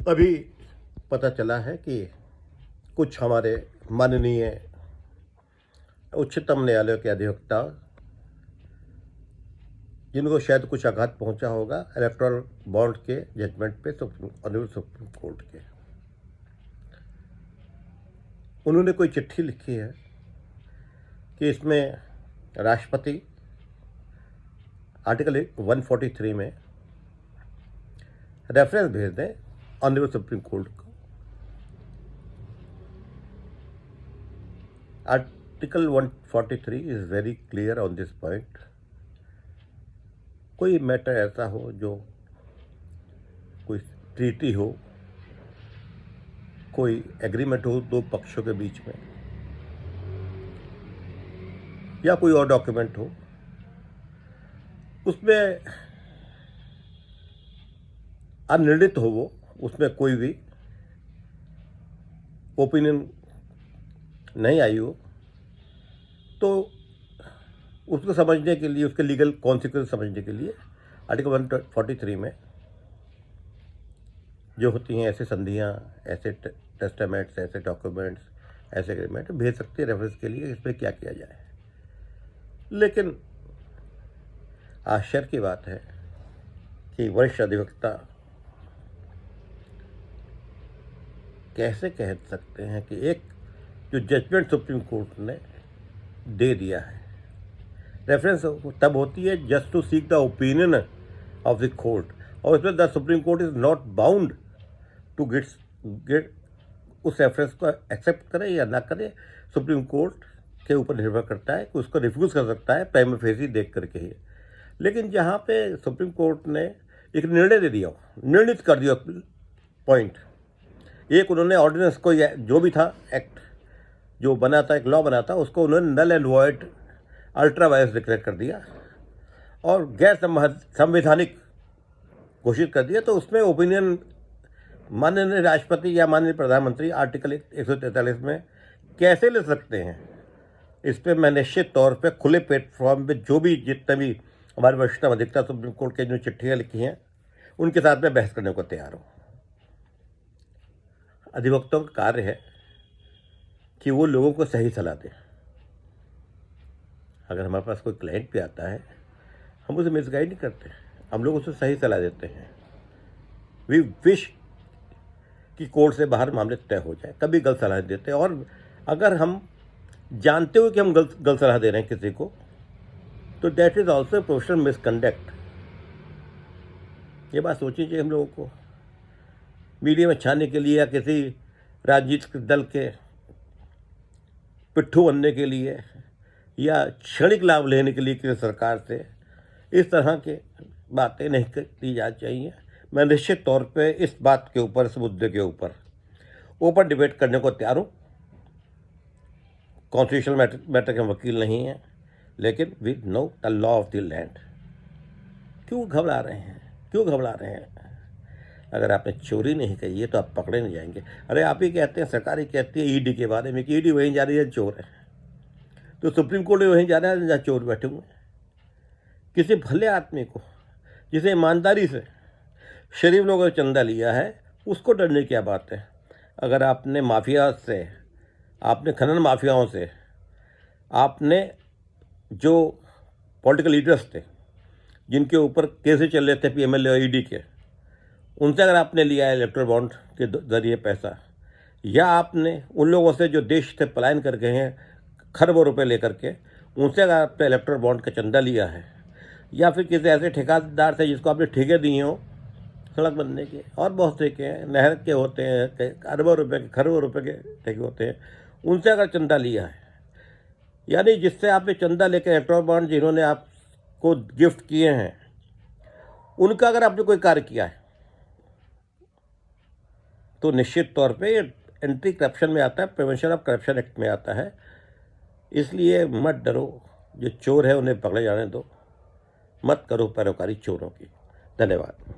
अभी पता चला है कि कुछ हमारे माननीय उच्चतम न्यायालय के अधिवक्ता, जिनको शायद कुछ आघात पहुंचा होगा इलेक्टोरल बॉन्ड के जजमेंट पे सुप्रीम कोर्ट के, उन्होंने कोई चिट्ठी लिखी है कि इसमें राष्ट्रपति आर्टिकल 143 में रेफरेंस भेज दें ऑनरेबल सुप्रीम कोर्ट को। Article 143 is very clear on this point. कोई मैटर ऐसा हो जो कोई ट्रीटी हो, कोई एग्रीमेंट हो दो पक्षों के बीच में, या कोई और डॉक्यूमेंट हो, उसमें अनिर्णित हो वो, उसमें कोई भी ओपिनियन नहीं आई हो, तो उसको समझने के लिए, उसके लीगल कॉन्सिक्वेंस समझने के लिए आर्टिकल 143 में जो होती हैं ऐसे संधियाँ, ऐसे टेस्टामेंट्स, ऐसे डॉक्यूमेंट्स, ऐसे एग्रीमेंट भेज सकते हैं रेफरेंस के लिए, इसमें क्या किया जाए। लेकिन आश्चर्य की बात है कि वरिष्ठ अधिवक्ता कैसे कह सकते हैं कि एक जो जजमेंट सुप्रीम कोर्ट ने दे दिया है, रेफरेंस तब होती है just to seek the opinion of the court, और इसमें the supreme court is not bound to get उस रेफरेंस को एक्सेप्ट करे या ना करे, सुप्रीम कोर्ट के ऊपर निर्भर करता है कि उसको रिफ्यूज़ कर सकता है प्राइमा फेसी देख करके ही। लेकिन जहाँ पे सुप्रीम कोर्ट ने एक निर्णय दे दिया, निर्णित कर दिया पॉइंट, एक उन्होंने ऑर्डिनेंस को जो भी था एक्ट जो बना था, एक लॉ बना था, उसको उन्होंने null and void ultra vires declare कर दिया और गैर संवैधानिक घोषित कर दिया। तो उसमें ओपिनियन माननीय राष्ट्रपति या माननीय प्रधानमंत्री आर्टिकल 143 में कैसे ले सकते हैं? इस पर मैं निश्चित तौर पे खुले प्लेटफॉर्म पे जो भी जितने भी हमारे वरिष्ठतम अधिवक्ता सुप्रीम कोर्ट के जो चिट्ठियाँ लिखी हैं उनके साथ में बहस करने को तैयार हूँ। अधिवक्ताओं का कार्य है कि वो लोगों को सही सलाह दें। अगर हमारे पास कोई क्लाइंट भी आता है, हम उसे मिसगाइड नहीं करते, हम लोग उसे सही सलाह देते हैं। वी विश कि कोर्ट से बाहर मामले तय हो जाए, कभी गलत सलाह देते हैं। और अगर हम जानते हो कि हम गलत सलाह दे रहे हैं किसी को, तो that is also professional misconduct. ये बात सोचनी चाहिए हम लोगों को। मीडिया में छाने के लिए या किसी राजनीतिक दल के पिट्ठू बनने के लिए या क्षणिक लाभ लेने के लिए किसी सरकार से इस तरह के बातें नहीं की जा चाहिए। मैं निश्चित तौर पे इस बात के ऊपर, इस मुद्दे के ऊपर ओपन डिबेट करने को तैयार हूँ। कॉन्स्टिट्यूशनल मैटर के वकील नहीं हैं, लेकिन we know the law of the land. क्यों घबरा रहे हैं, क्यों घबरा रहे हैं? अगर आपने चोरी नहीं कही है तो आप पकड़े नहीं जाएंगे। अरे आप ही कहते हैं, सरकार ही कहती है ईडी के बारे में कि ईडी वहीं जा रही है चोर है, तो सुप्रीम कोर्ट वहीं जा रहा है जहाँ चोर बैठे हुए। किसी भले आदमी को जिसे ईमानदारी से शरीफ लोगों ने चंदा लिया है, उसको डरने की क्या बात है? अगर आपने माफिया से, आपने खनन माफियाओं से, आपने जो पॉलिटिकल लीडर्स थे जिनके ऊपर केसेस चल रहे थे पीएमएलए और ईडी के, उनसे अगर आपने लिया है इलेक्टोरल बॉन्ड के जरिए पैसा, या आपने उन लोगों से जो देश से पलायन कर गए हैं खरबों रुपए लेकर के, उनसे अगर आपने इलेक्टोरल बॉन्ड का चंदा लिया है, या फिर किसी ऐसे ठेकेदार से जिसको आपने ठेके दिए हो सड़क बनने के, और बहुत ठेके हैं, नहर के होते हैं, अरबों रुपए के, खरबों रुपए के ठेके होते हैं, उनसे अगर चंदा लिया है, यानी जिससे आपने चंदा लेकर इलेक्टोरल बॉन्ड जिन्होंने आपको गिफ्ट किए हैं, उनका अगर आपने कोई कार्य किया है, तो निश्चित तौर पे ये एंटी करप्शन में आता है, प्रिवेंशन ऑफ करप्शन एक्ट में आता है। इसलिए मत डरो, जो चोर है उन्हें पकड़े जाने दो, मत करो पैरोकारी चोरों की। धन्यवाद।